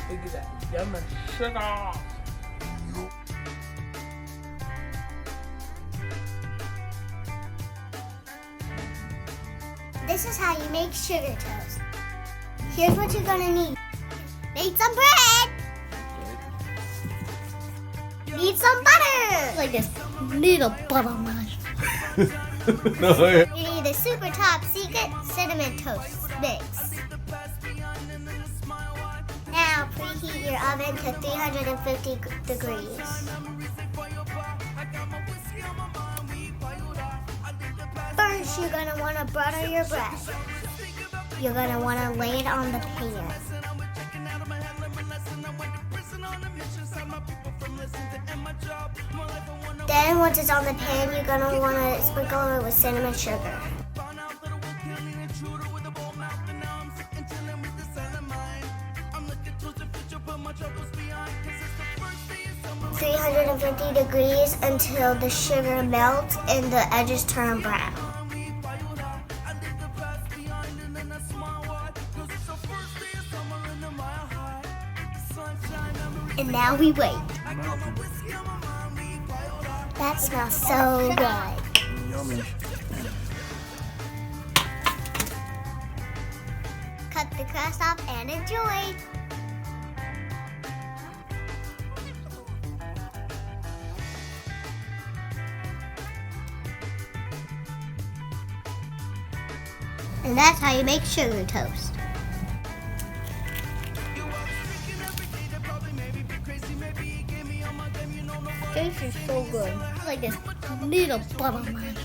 Look at that yummy sugar. This is how you make sugar toast. Here's what you're gonna need. Need some bread. Need some butter. Like this. Need a butter mash. You need a super top secret cinnamon toast mix. Now preheat your oven to 350 degrees. First, you're gonna wanna butter your bread. You're gonna wanna lay it on the pan. Then once it's on the pan, you're gonna wanna sprinkle it with cinnamon sugar. (350 degrees) until the sugar melts and the edges turn brown. And now we wait. That smells so good. Yummy. Cut the crust off and enjoy. And that's how you make sugar toast. This is so good. Like this little butter mash.